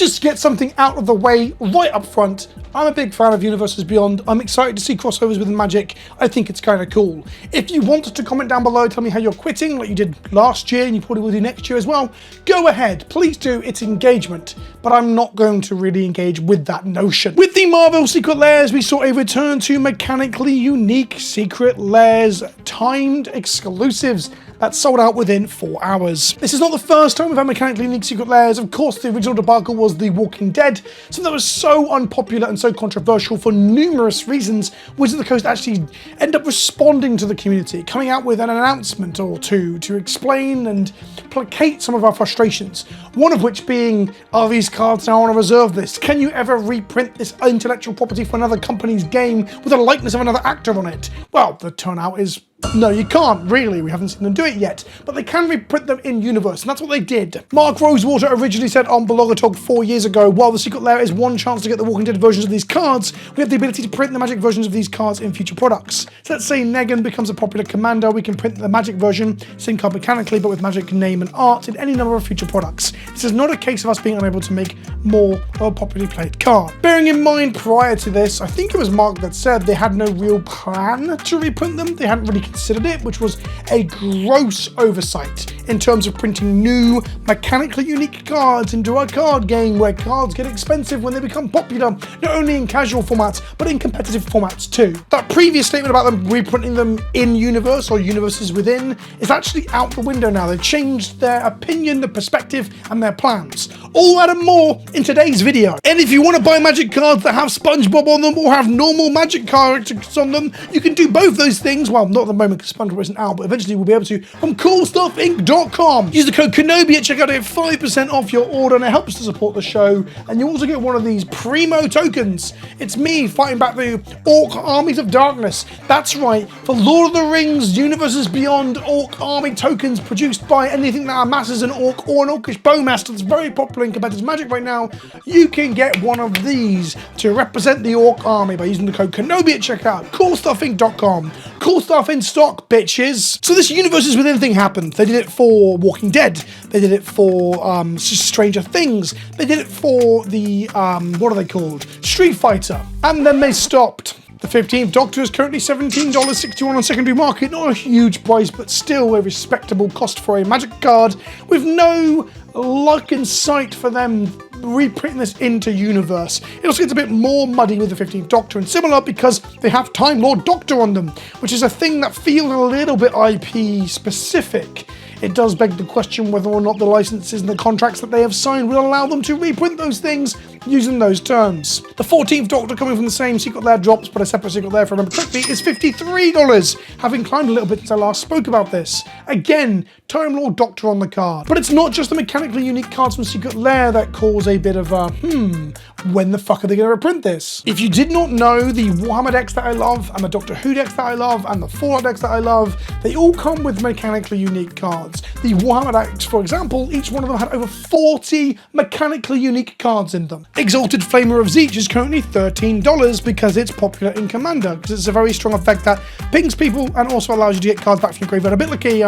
just get something out of the way right up front. I'm a big fan of Universes Beyond. I'm excited to see crossovers with Magic. I think it's kind of cool. If you want to comment down below, tell me how you're quitting, like you did last year and you probably will do next year as well, go ahead. Please do. It's engagement. But I'm not going to really engage with that notion. With the Marvel Secret Lairs, we saw a return to mechanically unique Secret Lairs timed exclusives that sold out within 4 hours. This is not the first time we've had mechanically unique Secret Lairs. Of course, the original debacle was The Walking Dead, something that was so unpopular and so controversial for numerous reasons. Wizards of the Coast actually end up responding to the community, coming out with an announcement or two to explain and placate some of our frustrations. One of which being, are these cards now on a reserve list? Can you ever reprint this intellectual property for another company's game with a likeness of another actor on it? Well, the turnout is no, you can't, really. We haven't seen them do it yet. But they can reprint them in universe, and that's what they did. Mark Rosewater originally said on Blogger Talk 4 years ago, while the Secret Lair is one chance to get the Walking Dead versions of these cards, we have the ability to print the Magic versions of these cards in future products. So let's say Negan becomes a popular commander, we can print the Magic version, same card mechanically, but with Magic name and art in any number of future products. This is not a case of us being unable to make more of a popularly played card. Bearing in mind, prior to this, I think it was Mark that said they had no real plan to reprint them. They hadn't really considered it, which was a gross oversight in terms of printing new, mechanically unique cards into a card game where cards get expensive when they become popular, not only in casual formats, but in competitive formats too. That previous statement about them reprinting them in universe or universes within is actually out the window now. They've changed their opinion, their perspective, and their plans. All that and more in today's video. And if you want to buy Magic cards that have SpongeBob on them or have normal Magic characters on them, you can do both those things. Well, not at the moment because SpongeBob isn't out, but eventually we'll be able to from CoolStuffInc.com. Use the code Kenobi at checkout to get 5% off your order, and it helps to support the show. And you also get one of these primo tokens. It's me fighting back the Orc armies of darkness. That's right, for Lord of the Rings Universes Beyond Orc army tokens produced by anything that amasses an Orc or an Orcish Bowmaster that's very popular in competitive Magic right now, you can get one of these to represent the Orc army by using the code Kenobi at checkout. CoolStuffInc.com. Cool stuff in stock, bitches. So this Universes Within thing happened. They did it for Walking Dead. They did it for Stranger Things. They did it for the, what are they called? Street Fighter. And then they stopped. The 15th Doctor is currently $17.61 on secondary market. Not a huge price, but still a respectable cost for a Magic card with no luck in sight for them reprinting this into universe. It also gets a bit more muddy with the 15th Doctor and similar because they have Time Lord Doctor on them, which is a thing that feels a little bit IP specific. It does beg the question whether or not the licenses and the contracts that they have signed will allow them to reprint those things using those terms. The 14th Doctor, coming from the same Secret Lair drops, but a separate Secret Lair, if I remember correctly, is $53, having climbed a little bit since I last spoke about this. Again, Time Lord Doctor on the card. But it's not just the mechanically unique cards from Secret Lair that cause a bit of a, when the fuck are they going to reprint this? If you did not know, the Warhammer decks that I love, and the Doctor Who decks that I love, and the Fallout decks that I love, they all come with mechanically unique cards. The Warhammer decks, for example, each one of them had over 40 mechanically unique cards in them. Exalted Flamer of Zeech is currently $13 because it's popular in Commander, because it's a very strong effect that pings people and also allows you to get cards back from your graveyard. A bit like a,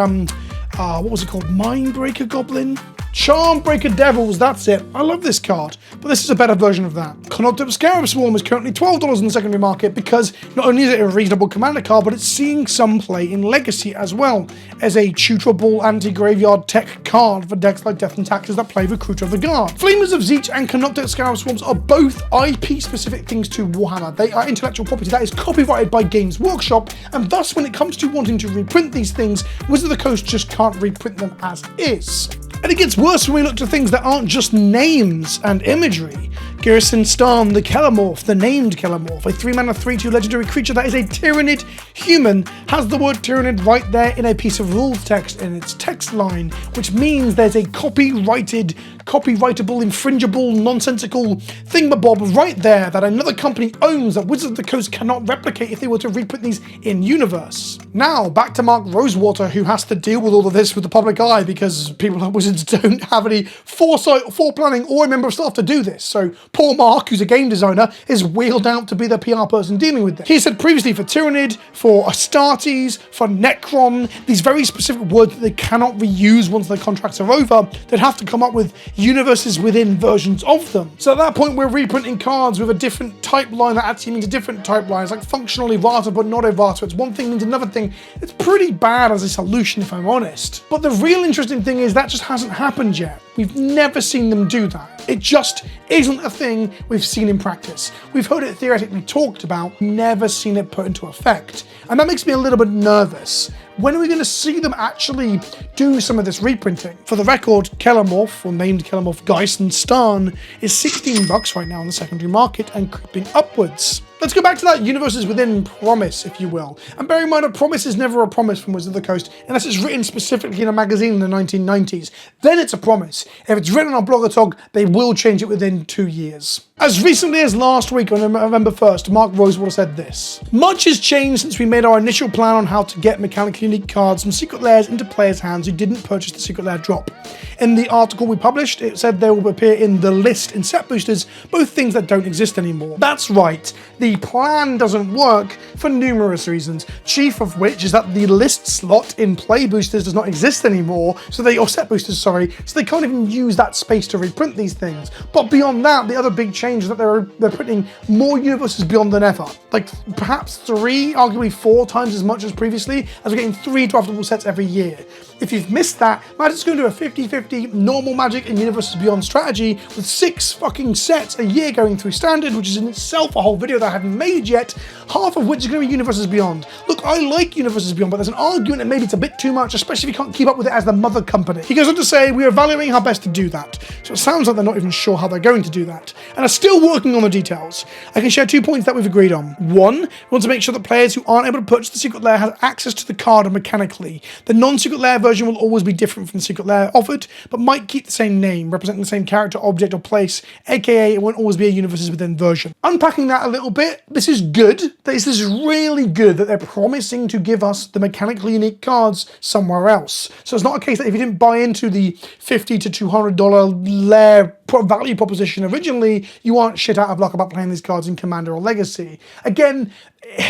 what was it called? Mindbreaker Goblin? Charmbreaker Devils, that's it. I love this card, but this is a better version of that. Conoptip Scarab Swarm is currently $12 in the secondary market because not only is it a reasonable commander card, but it's seeing some play in Legacy as well as a tutorable anti-graveyard tech card for decks like Death and Taxes that play Recruiter of the Guard. Flamers of Zeech and Conoptip Scarab Swarms are both IP-specific things to Warhammer. They are intellectual property that is copyrighted by Games Workshop, and thus when it comes to wanting to reprint these things, Wizards of the Coast just can't reprint them as is. And it gets worse when we look to things that aren't just names and imagery. Garrison Starn, the Kellamorph, the named Kellamorph, a 3-mana 3/2 legendary creature that is a Tyrannid human, has the word Tyrannid right there in a piece of rules text in its text line, which means there's a copyrighted, copyrightable, infringible, nonsensical thingamabob right there that another company owns that Wizards of the Coast cannot replicate if they were to reprint these in universe. Now, back to Mark Rosewater, who has to deal with all of this with the public eye because people at Wizards don't have any foresight or foreplanning or a member of staff to do this. So poor Mark, who's a game designer, is wheeled out to be the PR person dealing with this. He said previously for Tyrannid, for Astartes, for Necron, these very specific words that they cannot reuse once their contracts are over, they'd have to come up with universes within versions of them. So at that point, we're reprinting cards with a different type line that actually means a different type line. It's like functionally Vata, but not a Vata. It's one thing means another thing. It's pretty bad as a solution, if I'm honest. But the real interesting thing is that just hasn't happened yet. We've never seen them do that. It just isn't a thing we've seen in practice. We've heard it theoretically talked about, never seen it put into effect. And that makes me a little bit nervous. When are we going to see them actually do some of this reprinting? For the record, Kelermorph, or named Kelermorph Geist and Starn, is $16 right now on the secondary market and creeping upwards. Let's go back to that universes within promise, if you will. And bear in mind, a promise is never a promise from Wizards of the Coast unless it's written specifically in a magazine in the 1990s. Then it's a promise. If it's written on Bloggertog, they will change it within 2 years. As recently as last week on November 1st, Mark Rosewater said this: "Much has changed since we made our initial plan on how to get mechanically unique cards from Secret Lairs into players' hands who didn't purchase the Secret Lair drop. In the article we published, it said they will appear in the list in set boosters, both things that don't exist anymore." That's right, the plan doesn't work for numerous reasons, chief of which is that the list slot in play boosters does not exist anymore, or set boosters, sorry, so they can't even use that space to reprint these things. But beyond that, the other big change is that they're printing more universes beyond than ever. Like perhaps 3, arguably 4 times as much as previously, as we're getting 3 draftable sets every year. If you've missed that, Magic's going to do a 50-50 normal Magic and Universes Beyond strategy with 6 fucking sets a year going through Standard, which is in itself a whole video that I haven't made yet, half of which is going to be Universes Beyond. Look, I like Universes Beyond, but there's an argument that maybe it's a bit too much, especially if you can't keep up with it as the mother company. He goes on to say, "We are evaluating how best to do that." So it sounds like they're not even sure how they're going to do that, and are still working on the details. I can share 2 points that we've agreed on. 1, we want to make sure that players who aren't able to purchase the Secret Lair have access to the card mechanically. The non-Secret Lair version will always be different from the Secret Lair offered, but might keep the same name, representing the same character, object, or place, aka it won't always be a Universes Within version. Unpacking that a little bit, this is good. This is really good that they're promising to give us the mechanically unique cards somewhere else. So it's not a case that if you didn't buy into the $50 to $200 Lair value proposition originally, you aren't shit out of luck about playing these cards in Commander or Legacy. Again,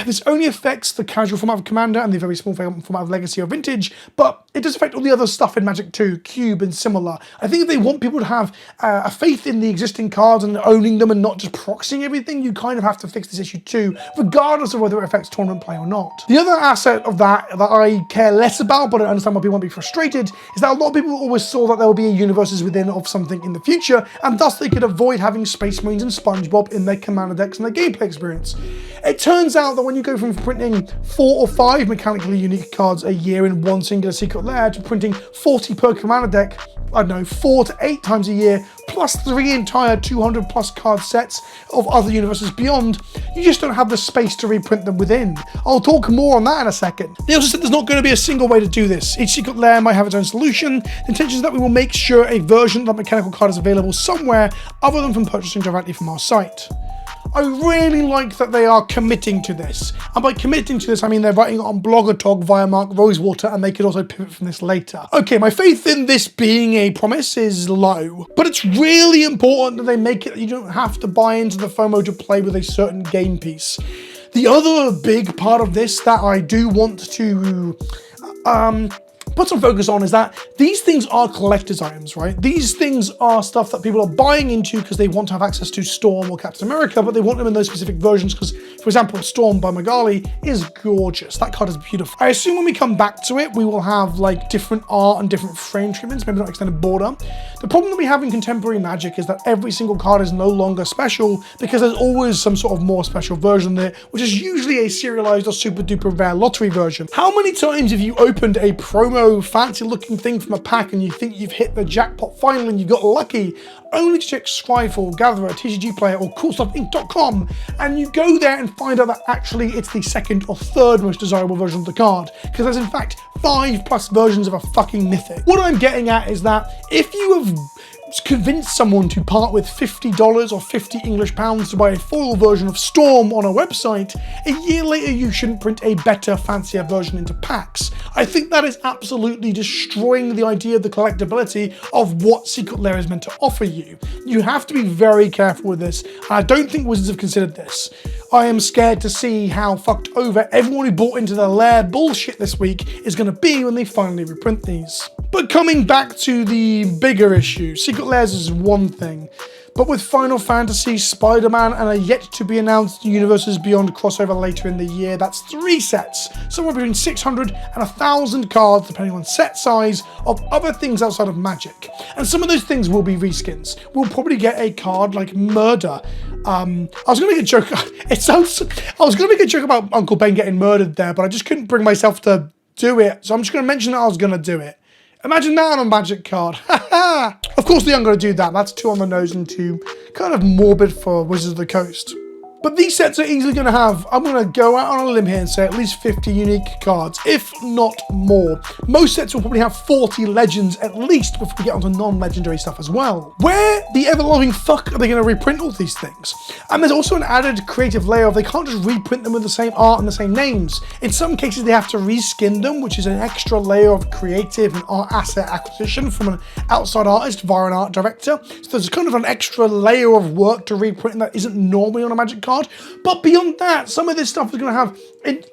this only affects the casual format of Commander and the very small format of Legacy or Vintage, but it does affect all the other stuff in Magic 2, Cube, and similar. I think if they want people to have a faith in the existing cards and owning them and not just proxying everything, you kind of have to fix this issue too, regardless of whether it affects tournament play or not. The other asset of that I care less about, but I understand why people might be frustrated, is that a lot of people always saw that there will be a Universes Within of something in the future, and thus they could avoid having Space Marines and SpongeBob in their Commander decks and their gameplay experience. It turns out that when you go from printing 4 or 5 mechanically unique cards a year in one singular Secret Lair to printing 40 per Commander deck, I don't know, 4 to 8 times a year, plus 3 entire 200 plus card sets of other universes beyond, you just don't have the space to reprint them within. I'll talk more on that in a second. They also said there's not going to be a single way to do this. Each Secret Lair might have its own solution. The intention is that we will make sure a version of that mechanical card is available somewhere other than from purchasing directly from our site. I really like that they are committing to this. And by committing to this, I mean they're writing it on Bloggertog via Mark Rosewater, and they could also pivot from this later. Okay, my faith in this being a promise is low, but it's really important that they make it that you don't have to buy into the FOMO to play with a certain game piece. The other big part of this that I do want to put some focus on is that these things are collector's items, right? These things are stuff that people are buying into because they want to have access to Storm or Captain America, but they want them in those specific versions because, for example, Storm by Magali is gorgeous. That card is beautiful. I assume when we come back to it, we will have like different art and different frame treatments, maybe not extended border. The problem that we have in contemporary Magic is that every single card is no longer special because there's always some sort of more special version there, which is usually a serialized or super duper rare lottery version. How many times have you opened a promo fancy looking thing from a pack and you think you've hit the jackpot finally and you got lucky, only to check Scryfall, Gatherer, TCG Player, or CoolStuffInc.com, and you go there and find out that actually it's the second or third most desirable version of the card, because there's in fact 5+ versions of a fucking mythic. What I'm getting at is that if you have convince someone to part with $50 or 50 English pounds to buy a foil version of Storm on a website, a year later you shouldn't print a better, fancier version into packs. I think that is absolutely destroying the idea of the collectability of what Secret Lair is meant to offer you. You have to be very careful with this, and I don't think Wizards have considered this. I am scared to see how fucked over everyone who bought into the lair bullshit this week is going to be when they finally reprint these. But coming back to the bigger issue, Secret Lairs is one thing. But with Final Fantasy, Spider-Man, and a yet-to-be-announced Universes Beyond crossover later in the year, that's 3 sets, somewhere between 600 and 1,000 cards, depending on set size, of other things outside of Magic. And some of those things will be reskins. We'll probably get a card like Murder. I was going to make a joke. I was going to make a joke about Uncle Ben getting murdered there, but I just couldn't bring myself to do it. So I'm just going to mention that I was going to do it. Imagine that on a Magic card. Of course they aren't going to do that. That's too on the nose and too kind of morbid for Wizards of the Coast. But these sets are easily going to have, I'm going to go out on a limb here and say at least 50 unique cards, if not more. Most sets will probably have 40 legends at least before we get onto non-legendary stuff as well. Where the ever-loving fuck are they going to reprint all these things? And there's also an added creative layer of they can't just reprint them with the same art and the same names. In some cases they have to reskin them, which is an extra layer of creative and art asset acquisition from an outside artist via an art director. So there's kind of an extra layer of work to reprint that isn't normally on a Magic card. But beyond that, some of this stuff is going to have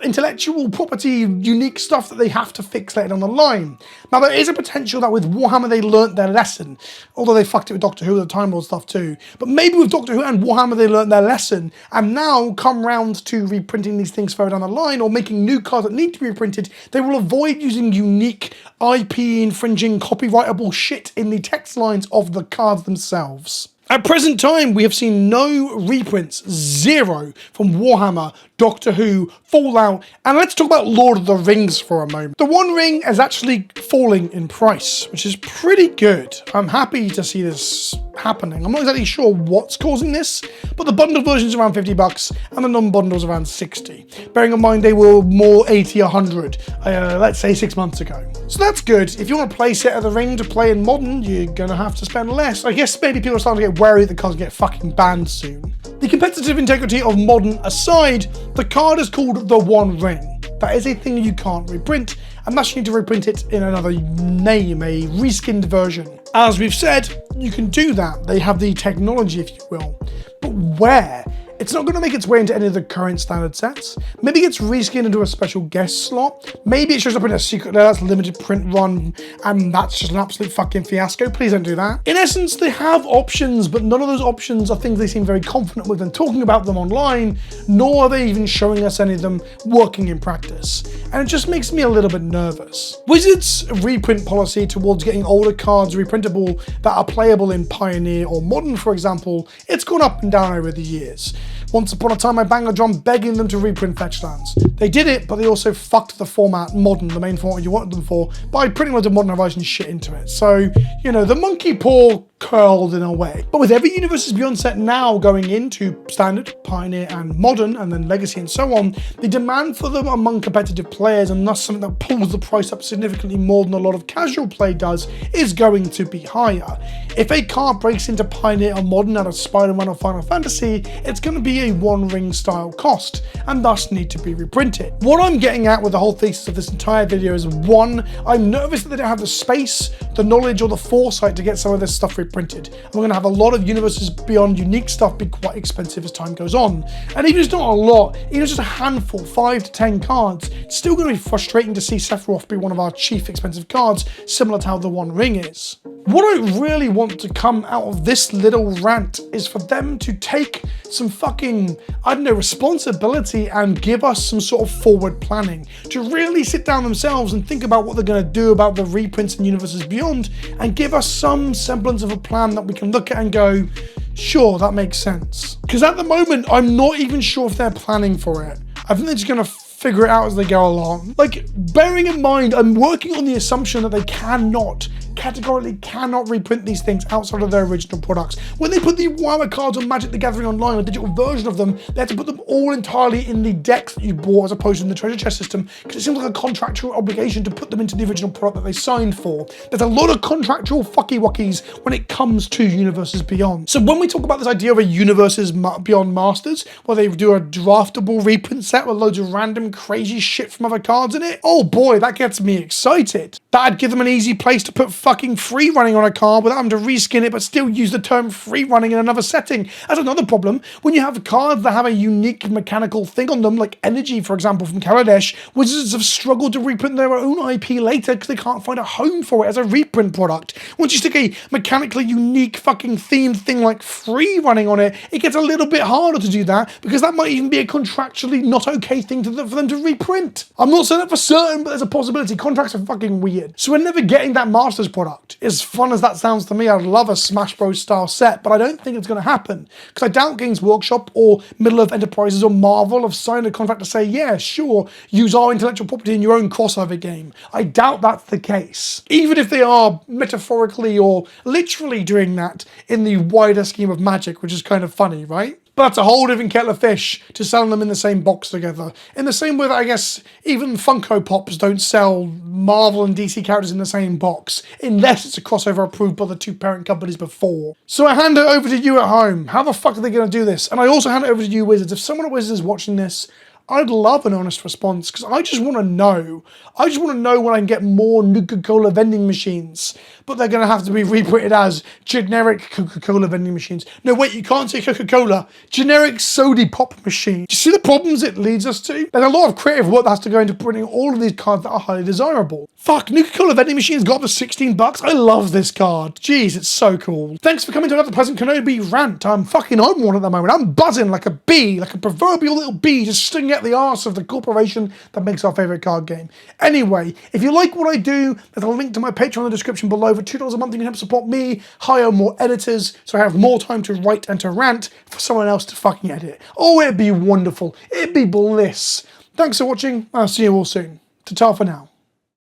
intellectual property, unique stuff that they have to fix later down the line. Now, there is a potential that with Warhammer they learnt their lesson, although they fucked it with Doctor Who at the Time Lord stuff too. But maybe with Doctor Who and Warhammer they learnt their lesson, and now come round to reprinting these things further down the line, or making new cards that need to be reprinted, they will avoid using unique IP-infringing, copyrightable shit in the text lines of the cards themselves. At present time, we have seen no reprints, 0, from Warhammer, Doctor Who, Fallout, and let's talk about Lord of the Rings for a moment. The One Ring is actually falling in price, which is pretty good. I'm happy to see this happening. I'm not exactly sure what's causing this, but the bundle version is around $50 and the non-bundle is around $60. Bearing in mind they were more 80, 100, let's say 6 months ago. So that's good. If you want to play Set of the Ring to play in Modern, you're gonna have to spend less. I guess maybe people are starting to get wary that the cards get fucking banned soon. The competitive integrity of Modern aside, the card is called the One Ring. That is a thing you can't reprint, and thus you need to reprint it in another name, a reskinned version. As we've said, you can do that. They have the technology, if you will. But where? It's not going to make its way into any of the current standard sets. Maybe it gets reskinned into a special guest slot. Maybe it shows up in a Secret Lair that's limited print run, and that's just an absolute fucking fiasco. Please don't do that. In essence, they have options, but none of those options are things they seem very confident with when talking about them online, nor are they even showing us any of them working in practice. And it just makes me a little bit nervous. Wizards' reprint policy towards getting older cards reprintable that are playable in Pioneer or Modern, for example, it's gone up and down over the years. Once upon a time, I banged a drum begging them to reprint Fetchlands. They did it, but they also fucked the format, Modern, the main format you wanted them for, by printing loads of Modern Horizons shit into it. So, you know, the monkey paw curled in a way. But with every Universes Beyond set now going into Standard, Pioneer, and Modern, and then Legacy and so on, the demand for them among competitive players, and thus something that pulls the price up significantly more than a lot of casual play does, is going to be higher. If a card breaks into Pioneer or Modern out of Spider-Man or Final Fantasy, it's going to be a One Ring style cost, and thus need to be reprinted. What I'm getting at with the whole thesis of this entire video is, one, I'm nervous that they don't have the space, the knowledge, or the foresight to get some of this stuff reprinted. And we're going to have a lot of Universes Beyond unique stuff be quite expensive as time goes on. And even if it's not a lot, even just a handful, 5 to 10 cards, it's still going to be frustrating to see Sephiroth be one of our chief expensive cards, similar to how the One Ring is. What I really want to come out of this little rant is for them to take some fucking, I don't know, responsibility and give us some sort of forward planning, to really sit down themselves and think about what they're going to do about the reprints and Universes Beyond, and give us some semblance of a plan that we can look at and go, sure, that makes sense. Because at the moment, I'm not even sure if they're planning for it. I think they're just going to figure it out as they go along. Like, bearing in mind, I'm working on the assumption that they categorically cannot reprint these things outside of their original products. When they put the Warhammer cards on Magic the Gathering Online, a digital version of them, they had to put them all entirely in the decks that you bought as opposed to in the treasure chest system, because it seems like a contractual obligation to put them into the original product that they signed for. There's a lot of contractual fucky-wuckies when it comes to Universes Beyond. So when we talk about this idea of a Universes Beyond Masters, where they do a draftable reprint set with loads of random crazy shit from other cards in it, oh boy, that gets me excited. That'd give them an easy place to put fucking free running on a card without having to reskin it but still use the term free running in another setting. That's another problem. When you have cards that have a unique mechanical thing on them, like Energy, for example, from Kaladesh, Wizards have struggled to reprint their own IP later because they can't find a home for it as a reprint product. Once you stick a mechanically unique fucking themed thing like free running on it, it gets a little bit harder to do that because that might even be a contractually not okay thing for them to reprint. I'm not saying that for certain, but there's a possibility. Contracts are fucking weird. So we're never getting that Masters product. As fun as that sounds to me, I'd love a Smash Bros style set, but I don't think it's going to happen because I doubt Games Workshop or Middle-earth Enterprises or Marvel have signed a contract to say, yeah, sure, use our intellectual property in your own crossover game. I doubt that's the case. Even if they are metaphorically or literally doing that in the wider scheme of Magic, which is kind of funny, right? But that's a whole different kettle of fish to selling them in the same box together. In the same way that I guess even Funko Pops don't sell Marvel and DC characters in the same box, unless it's a crossover approved by the two parent companies before. So I hand it over to you at home. How the fuck are they going to do this? And I also hand it over to you, Wizards. If someone at Wizards is watching this, I'd love an honest response because I just want to know. I just want to know when I can get more Nuka-Cola vending machines, but they're going to have to be reprinted as generic Coca-Cola vending machines. No, wait, you can't say Coca-Cola. Generic soda pop machine. Do you see the problems it leads us to? There's a lot of creative work that has to go into printing all of these cards that are highly desirable. Fuck, Nuka-Cola vending machines got up to 16 bucks. I love this card. Jeez, it's so cool. Thanks for coming to another PleasantKenobi rant. I'm fucking on one at the moment. I'm buzzing like a bee, like a proverbial little bee just stinging at the arse of the corporation that makes our favorite card game. Anyway, if you like what I do, there's a link to my Patreon in the description below. For $2 a month, you can help support me, hire more editors, so I have more time to write and to rant for someone else to fucking edit. Oh, it'd be wonderful. It'd be bliss. Thanks for watching. I'll see you all soon. Ta-ta for now.